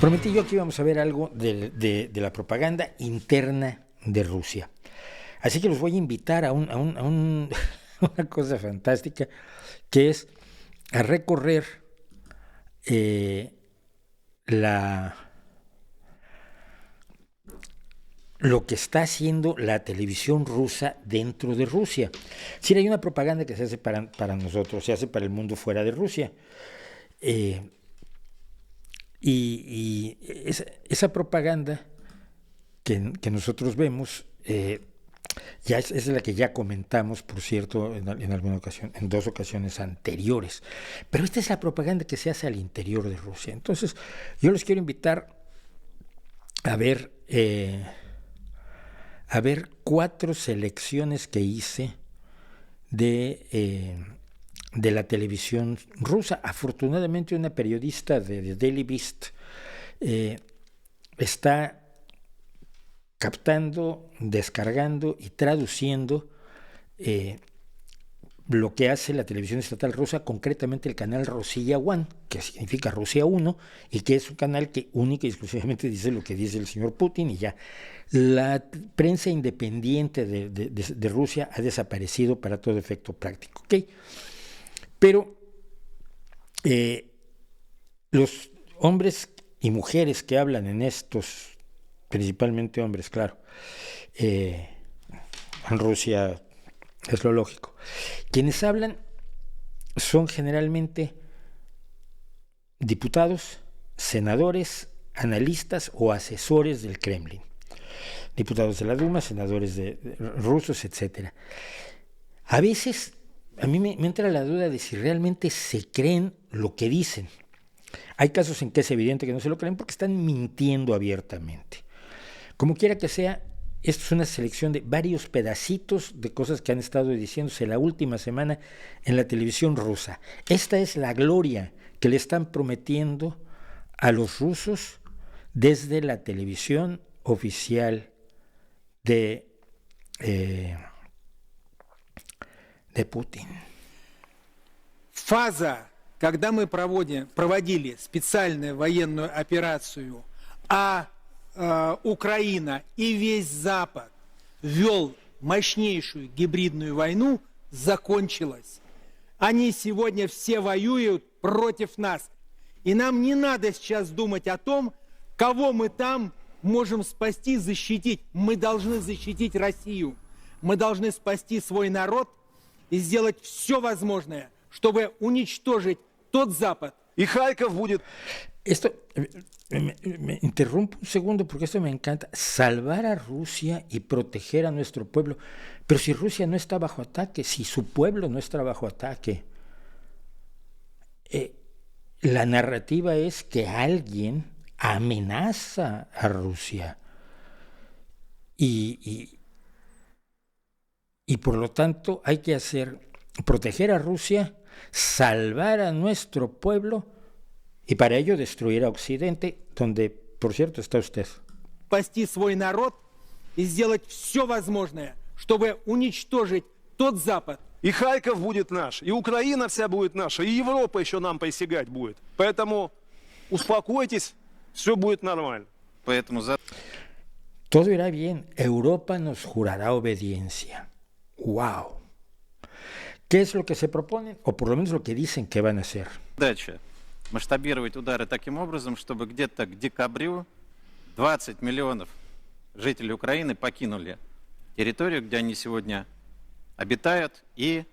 Prometí yo que íbamos a ver algo de la propaganda interna de Rusia. Así que los voy a invitar a una cosa fantástica, que es a recorrer eh, la, lo que está haciendo la televisión rusa dentro de Rusia. Si hay una propaganda que se hace para nosotros, se hace para el mundo fuera de Rusia. Eh, esa propaganda que nosotros vemos ya es la que ya comentamos, por cierto, en alguna ocasión, en dos ocasiones anteriores. Pero esta es la propaganda que se hace al interior de Rusia. Entonces, yo les quiero invitar a ver 4 selecciones que hice de la televisión rusa. Afortunadamente, una periodista de Daily Beast está captando, descargando y traduciendo lo que hace la televisión estatal rusa, concretamente el canal Rossiya One, que significa Rusia 1, y que es un canal que única y exclusivamente dice lo que dice el señor Putin, y ya. La prensa independiente de Rusia ha desaparecido para todo efecto práctico, ¿ok? Pero los hombres y mujeres que hablan en estos, principalmente hombres, claro, en Rusia es lo lógico, quienes hablan son generalmente diputados, senadores, analistas o asesores del Kremlin, diputados de la Duma, senadores de rusos, etc. A veces a mí me entra la duda de si realmente se creen lo que dicen. Hay casos en que es evidente que no se lo creen porque están mintiendo abiertamente. Como quiera que sea, esto es una selección de varios pedacitos de cosas que han estado diciéndose la última semana en la televisión rusa. Esta es la gloria que le están prometiendo a los rusos desde la televisión oficial de Putin. Фаза, когда мы проводили специальную военную операцию, Украина и весь Запад вел мощнейшую гибридную войну, закончилась. Они сегодня все воюют против нас. И нам не надо сейчас думать о том, кого мы там можем спасти, защитить. Мы должны защитить Россию. Мы должны спасти свой народ и сделать все возможное, чтобы уничтожить тот Запад. И Харьков будет... Esto, me interrumpo un segundo porque esto me encanta. Salvar a Rusia y proteger a nuestro pueblo. Pero si Rusia no está bajo ataque, si su pueblo no está bajo ataque, la narrativa es que alguien amenaza a Rusia. Y por lo tanto hay que proteger a Rusia, salvar a nuestro pueblo y para ello destruir a Occidente, donde, por cierto, está usted. Спасти свой народ и сделать все возможное, чтобы уничтожить тот Запад. И Харьков будет наш, и Украина вся будет наша, и Европа еще нам присягать будет. Поэтому успокойтесь, все будет нормально. Поэтому Todo irá bien. Europa nos jurará obediencia. ¡Wow! ¿Qué es lo que se proponen? O por lo menos lo que dicen que van a hacer. задача масштабировать удары таким образом, чтобы где-то к декабрю 20 миллионов жителей Украины покинули территорию, где они сегодня обитают, и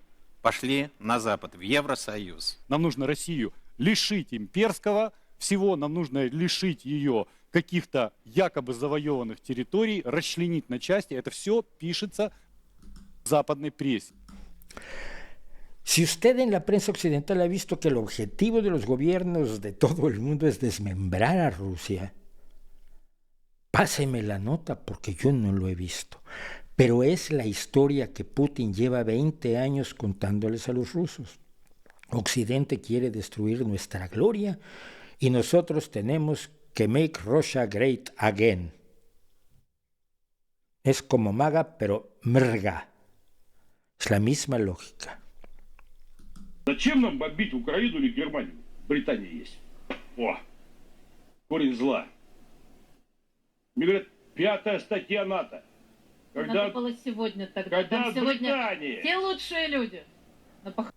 пошли на Запад, в Евросоюз. Нам нужно Россию лишить имперского всего, нам нужно лишить ее каких-то якобы завоеванных территорий, расчленить на части. Это все пишется в западной прессе. Si usted en la prensa occidental ha visto que el objetivo de los gobiernos de todo el mundo es desmembrar a Rusia, páseme la nota porque yo no lo he visto. Pero es la historia que Putin lleva 20 años contándoles a los rusos. Occidente quiere destruir nuestra gloria y nosotros tenemos que make Russia great again. Es como maga, pero mrga. Es la misma lógica. Зачем нам бомбить Украину или Германию? Британия есть. О! корень зла. Мне говорят, 5-я статья НАТО. Надо было сегодня тогда. Там сегодня Британия... те лучшие люди.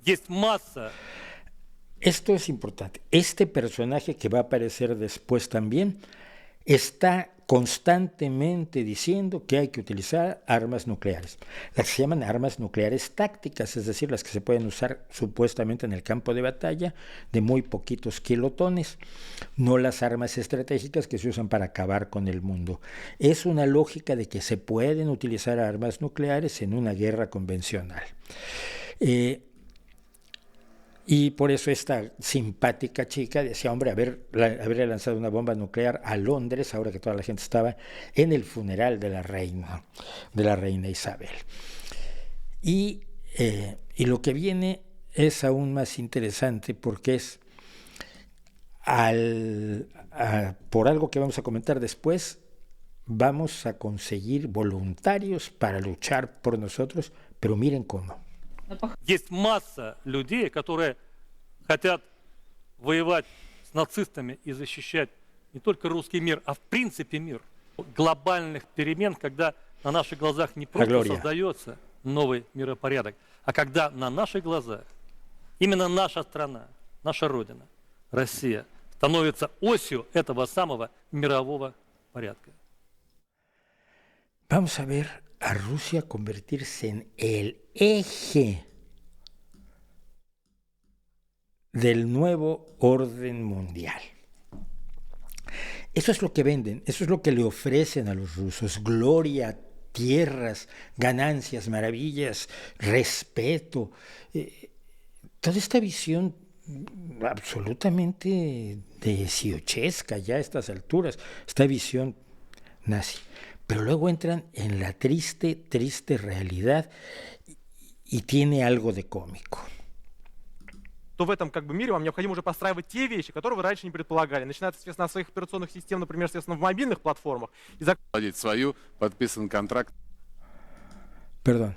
Есть масса. Esto es importante. Este personaje que va a aparecer después también está constantemente diciendo que hay que utilizar armas nucleares, las que se llaman armas nucleares tácticas, es decir, las que se pueden usar supuestamente en el campo de batalla de muy poquitos kilotones, no las armas estratégicas que se usan para acabar con el mundo. Es una lógica de que se pueden utilizar armas nucleares en una guerra convencional. Y por eso esta simpática chica decía, hombre, haberle lanzado una bomba nuclear a Londres, ahora que toda la gente estaba en el funeral de la reina Isabel. Y lo que viene es aún más interesante porque es, por algo que vamos a comentar después, vamos a conseguir voluntarios para luchar por nosotros, pero miren cómo. Есть масса людей, которые хотят воевать с нацистами и защищать не только русский мир, а в принципе мир. Глобальных перемен, когда на наших глазах не просто создается новый миропорядок, а когда на наших глазах именно наша страна, наша Родина, Россия, становится осью этого самого мирового порядка. Vamos a ver a Rusia convertirse en el eje del nuevo orden mundial. Eso es lo que venden, eso es lo que le ofrecen a los rusos: gloria, tierras, ganancias, maravillas, respeto. Toda esta visión absolutamente desiochesca ya a estas alturas, esta visión nazi. Pero luego entran en la triste realidad y tiene algo de cómico. То в этом мире вам необходимо уже постраивать те вещи, которые вы раньше не предполагали. Начинается, соответственно, от своих операционных систем, например, соответственно, в мобильных платформах. И свою, подписан контракт. Perdón.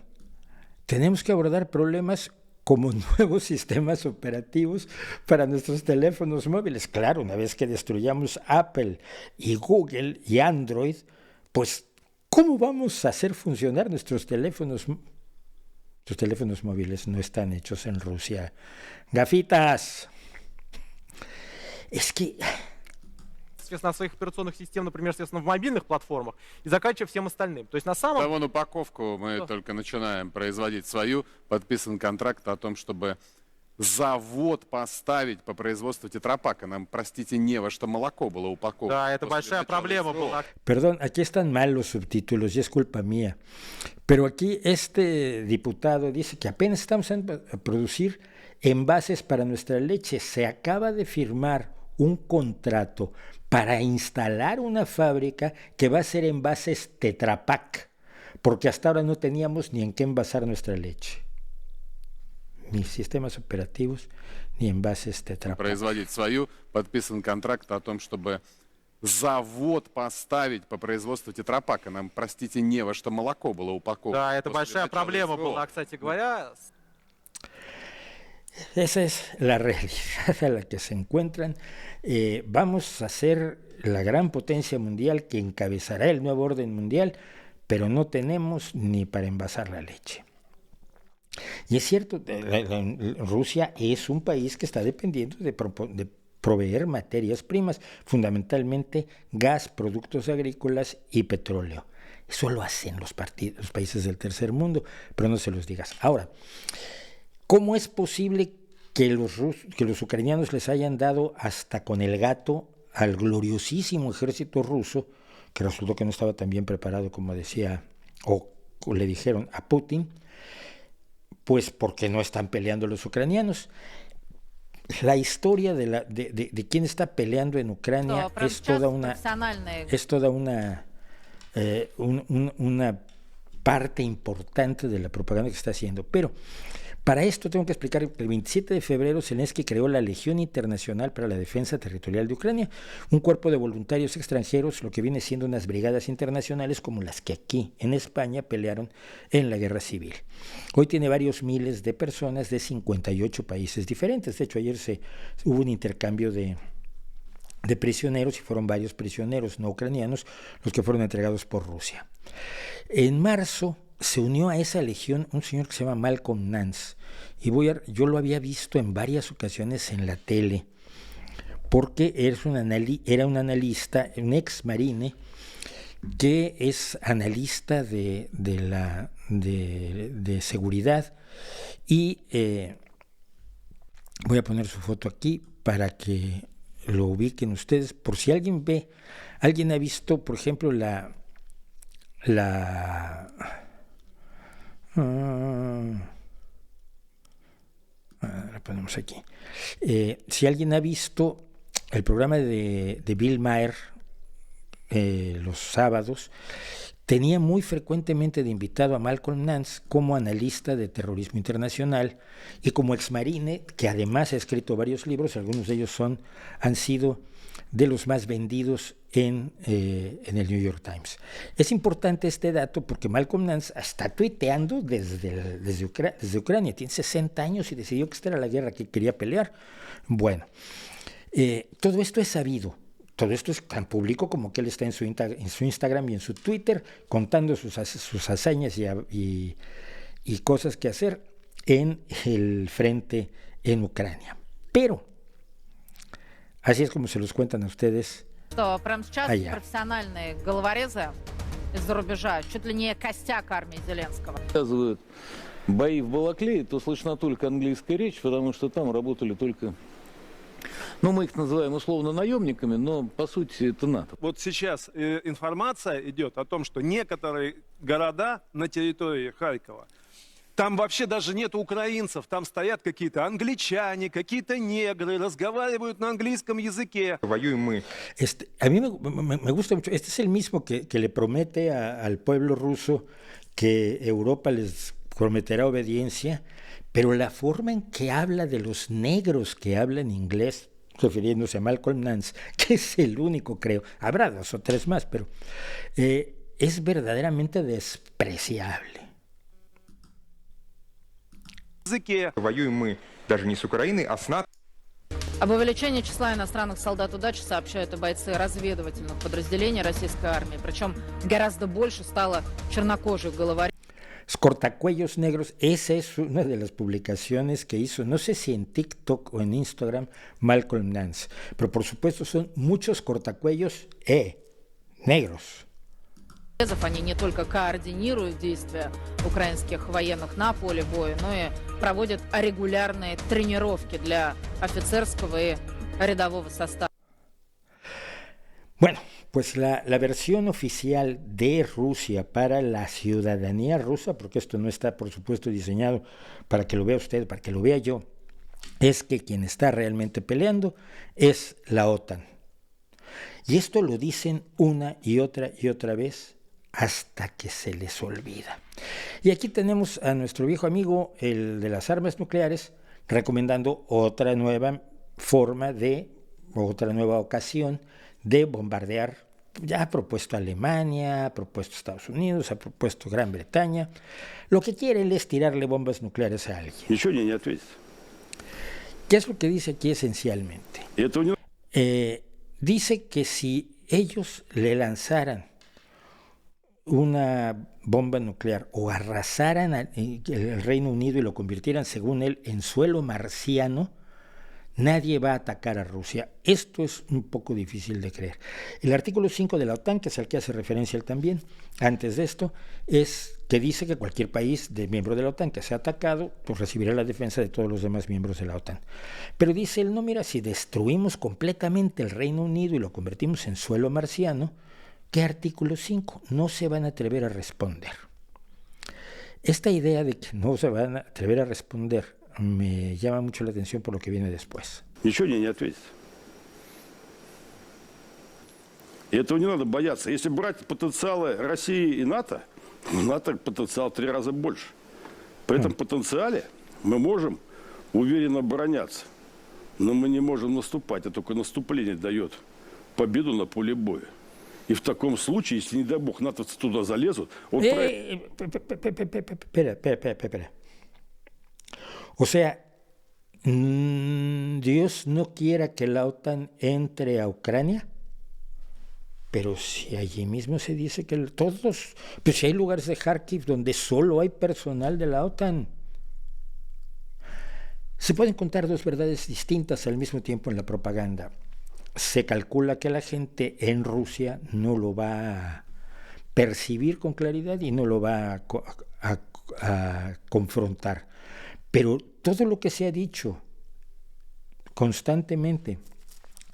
Tenemos que abordar problemas como nuevos sistemas operativos para nuestros teléfonos móviles. Claro, una vez que destruyamos Apple y Google y Android, pues, ¿cómo vamos a hacer funcionar nuestros teléfonos? Tus teléfonos móviles no están hechos en Rusia. Gafitas. Es que... Соответственно, от своих операционных систем, например, соответственно, в мобильных платформах, и заканчивая всем остальным. То есть на самом... Да, вон упаковку мы только начинаем производить свою. Подписан контракт о том, чтобы завод поставить по производству тетрапака. Нам, простите, не во что молоко было упаковано. Да, это большая проблема была. Perdón, aquí están mal los subtítulos y es culpa mía. Pero aquí este diputado dice que apenas estamos a producir envases para nuestra leche. Se acaba de firmar un contrato para instalar una fábrica que va a hacer envases Tetra Pak, porque hasta ahora no teníamos ni en qué envasar nuestra leche. Ни sistemas operativos, ni envases Tetra Pak. Производить свою, подписан контракт о том, чтобы завод поставить по производству тетрапака. Нам, простите, не во что молоко было упаковано. Да, это большая проблема была, кстати говоря. Esa es la realidad a la que se encuentran. Vamos a ser la gran potencia mundial que encabezará el nuevo orden mundial, pero no tenemos ni para envasar la leche. Y es cierto, Rusia es un país que está dependiendo de proveer materias primas, fundamentalmente gas, productos agrícolas y petróleo. Eso lo hacen los países del tercer mundo, pero no se los digas. Ahora, ¿cómo es posible que los ucranianos les hayan dado hasta con el gato al gloriosísimo ejército ruso, que resultó que no estaba tan bien preparado como decía, o le dijeron a Putin? Pues porque no están peleando los ucranianos. La historia de quién está peleando en Ucrania es toda una parte importante de la propaganda que se está haciendo. Pero para esto tengo que explicar que el 27 de febrero Zelensky creó la Legión Internacional para la Defensa Territorial de Ucrania, un cuerpo de voluntarios extranjeros, lo que viene siendo unas brigadas internacionales como las que aquí en España pelearon en la Guerra Civil. Hoy tiene varios miles de personas de 58 países diferentes. De hecho, ayer hubo un intercambio de de prisioneros, y fueron varios prisioneros no ucranianos los que fueron entregados por Rusia. En marzo se unió a esa legión un señor que se llama Malcolm Nance, y yo lo había visto en varias ocasiones en la tele, porque era un analista, un ex marine, que es analista de seguridad, y voy a poner su foto aquí para que lo ubiquen ustedes, por si alguien ha visto, por ejemplo, la ponemos aquí. Si alguien ha visto el programa de Bill Maher los sábados, tenía muy frecuentemente de invitado a Malcolm Nance como analista de terrorismo internacional y como exmarine, que además ha escrito varios libros. Algunos de ellos han sido de los más vendidos en el New York Times. Es importante este dato porque Malcolm Nance está tuiteando desde Ucrania. Tiene 60 años y decidió que esta era la guerra que quería pelear. Bueno, todo esto es sabido. Todo esto es tan público como que él está en su Instagram y en su Twitter contando sus hazañas y cosas que hacer en el frente en Ucrania. Pero así es como se los cuentan a ustedes Прямо сейчас allá. профессиональные головорезы из-за рубежа, чуть ли не костяк армии Зеленского. Рассказывают бои в Балаклее, то слышна только английская речь, потому что там работали только... Ну, мы их называем условно наемниками, но по сути это НАТО. Вот сейчас информация идет о том, что некоторые города на территории Харькова, там вообще даже нет украинцев, там стоят какие-то англичане, какие-то негры, разговаривают на английском языке. Воюем мы. A mí me gusta mucho. Este es el mismo que le promete al pueblo ruso que Europa les prometerá obediencia, pero la forma en que habla de los negros que hablan inglés, refiriéndose a Malcolm Nance, que es el único, creo, habrá 2 o 3 más, pero es verdaderamente despreciable. Воюем мы даже не с Украиной, а с НАТО. Об увеличении числа иностранных солдат удачи сообщают и бойцы разведывательных подразделений российской армии. Причем гораздо больше стало чернокожих головорезов. Cortacuellos negros, esa es una de las publicaciones que hizo, no sé si en TikTok o en Instagram, Malcolm Nance, pero por supuesto son muchos cortacuellos negros. Они не только координируют действия украинских военных на поле боя, но и проводят регулярные тренировки для офицерского и рядового состава. Bueno, pues la versión oficial de Rusia para la ciudadanía rusa, porque esto no está, por supuesto, diseñado para que lo vea usted, para que lo vea yo, es que quien está realmente peleando es la OTAN. Y esto lo dicen una y otra vez hasta que se les olvida. Y aquí tenemos a nuestro viejo amigo, el de las armas nucleares, recomendando otra nueva forma otra nueva ocasión de bombardear. Ya ha propuesto Alemania, ha propuesto Estados Unidos, ha propuesto Gran Bretaña. Lo que quiere él es tirarle bombas nucleares a alguien. Ничего не ответит. ¿Qué es lo que dice aquí esencialmente? Dice que si ellos le lanzaran una bomba nuclear o arrasaran el Reino Unido y lo convirtieran, según él, en suelo marciano, nadie va a atacar a Rusia. Esto es un poco difícil de creer. El artículo 5 de la OTAN, que es al que hace referencia él también, antes de esto, es que dice que cualquier país miembro de la OTAN que sea atacado, pues recibirá la defensa de todos los demás miembros de la OTAN. Pero dice él, no, mira, si destruimos completamente el Reino Unido y lo convertimos en suelo marciano, ¿qué artículo 5? No se van a atrever a responder. Esta idea de que no se van a atrever a responder me llama mucho la atención por lo que viene después. Ничего не ответит. И этого не надо бояться. Если брать потенциалы России и НАТО, НАТО потенциал 3 раза больше. При этом потенциале мы можем уверенно обороняться, но мы не можем наступать, а только наступление дает победу на поле боя. И в таком случае, если, не дай бог, натовцы туда залезут... Espera. O sea, Dios no quiera que la OTAN entre a Ucrania, pero si allí mismo se dice que todos, pues si hay lugares de Kharkiv donde solo hay personal de la OTAN. Se pueden contar dos verdades distintas al mismo tiempo en la propaganda. Se calcula que la gente en Rusia no lo va a percibir con claridad y no lo va a confrontar. Pero todo lo que se ha dicho constantemente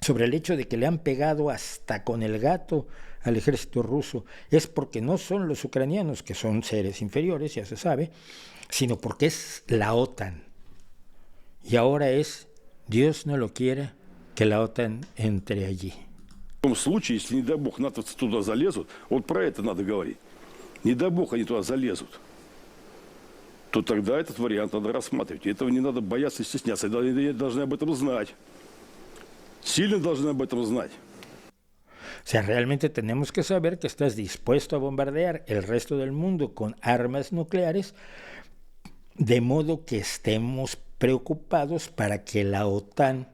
sobre el hecho de que le han pegado hasta con el gato al ejército ruso es porque no son los ucranianos, que son seres inferiores, ya se sabe, sino porque es la OTAN. Y ahora es, Dios no lo quiera, que la OTAN entre allí. В том случае, если, не дай бог, натовцы туда залезут, вот про это надо говорить, не дай бог они туда залезут, то тогда этот вариант надо рассматривать. И этого не надо бояться и стесняться. Они должны об этом знать. Сильно должны об этом знать. O sea, realmente tenemos que saber que estás dispuesto a bombardear el resto del mundo con armas nucleares, de modo que estemos preocupados para que la OTAN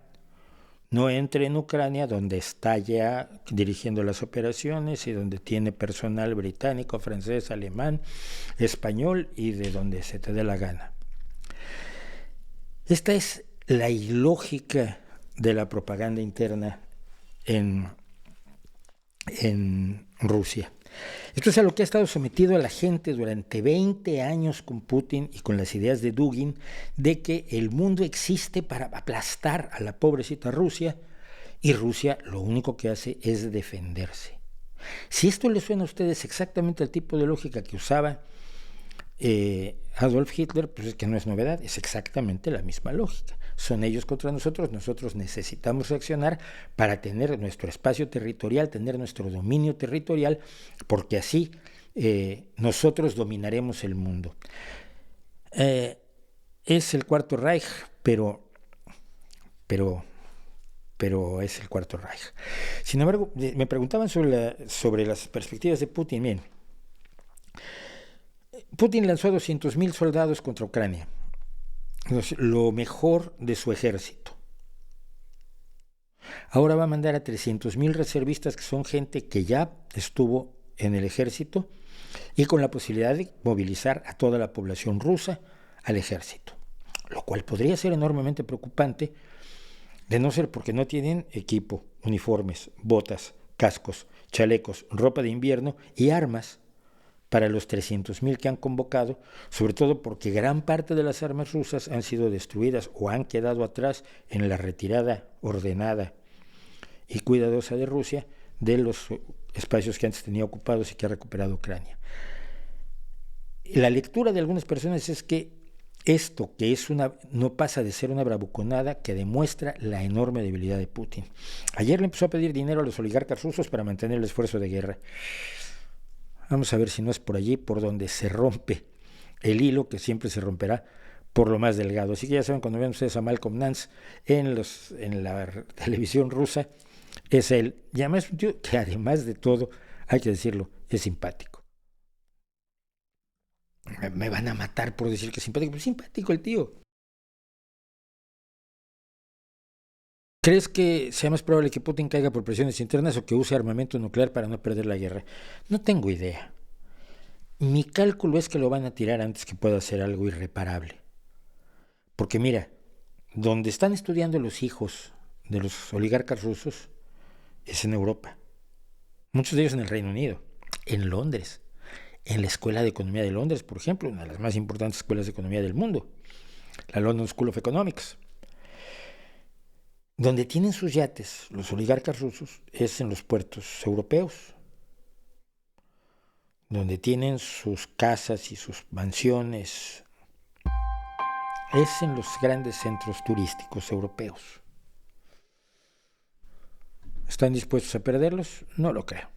no entre en Ucrania, donde está ya dirigiendo las operaciones y donde tiene personal británico, francés, alemán, español y de donde se te dé la gana. Esta es la ilógica de la propaganda interna en Rusia. Esto es a lo que ha estado sometido a la gente durante 20 años con Putin y con las ideas de Dugin de que el mundo existe para aplastar a la pobrecita Rusia y Rusia lo único que hace es defenderse. Si esto les suena a ustedes exactamente al tipo de lógica que usaba Adolf Hitler, pues es que no es novedad, es exactamente la misma lógica. Son ellos contra nosotros, nosotros necesitamos reaccionar para tener nuestro espacio territorial, tener nuestro dominio territorial, porque así nosotros dominaremos el mundo. Es el Cuarto Reich, pero es el Cuarto Reich. Sin embargo, me preguntaban sobre las perspectivas de Putin. Bien, Putin lanzó a 200.000 soldados contra Ucrania, lo mejor de su ejército. Ahora va a mandar a 300.000 reservistas, que son gente que ya estuvo en el ejército, y con la posibilidad de movilizar a toda la población rusa al ejército, lo cual podría ser enormemente preocupante, de no ser porque no tienen equipo, uniformes, botas, cascos, chalecos, ropa de invierno y armas para los 300.000 que han convocado, sobre todo porque gran parte de las armas rusas han sido destruidas o han quedado atrás en la retirada ordenada y cuidadosa de Rusia de los espacios que antes tenía ocupados y que ha recuperado Ucrania. La lectura de algunas personas es que esto, que es no pasa de ser una bravuconada que demuestra la enorme debilidad de Putin. Ayer le empezó a pedir dinero a los oligarcas rusos para mantener el esfuerzo de guerra. Vamos a ver si no es por allí por donde se rompe el hilo, que siempre se romperá por lo más delgado. Así que ya saben, cuando vean ustedes a Malcolm Nance en la televisión rusa, es él. Y además es un tío que, además de todo, hay que decirlo, es simpático. Me van a matar por decir que es simpático, pero es simpático el tío. ¿Crees que sea más probable que Putin caiga por presiones internas o que use armamento nuclear para no perder la guerra? No tengo idea. Mi cálculo es que lo van a tirar antes que pueda hacer algo irreparable. Porque mira, donde están estudiando los hijos de los oligarcas rusos es en Europa. Muchos de ellos en el Reino Unido, en Londres, en la Escuela de Economía de Londres, por ejemplo, una de las más importantes escuelas de economía del mundo, la London School of Economics. Donde tienen sus yates los oligarcas rusos es en los puertos europeos, donde tienen sus casas y sus mansiones es en los grandes centros turísticos europeos. ¿Están dispuestos a perderlos? No lo creo.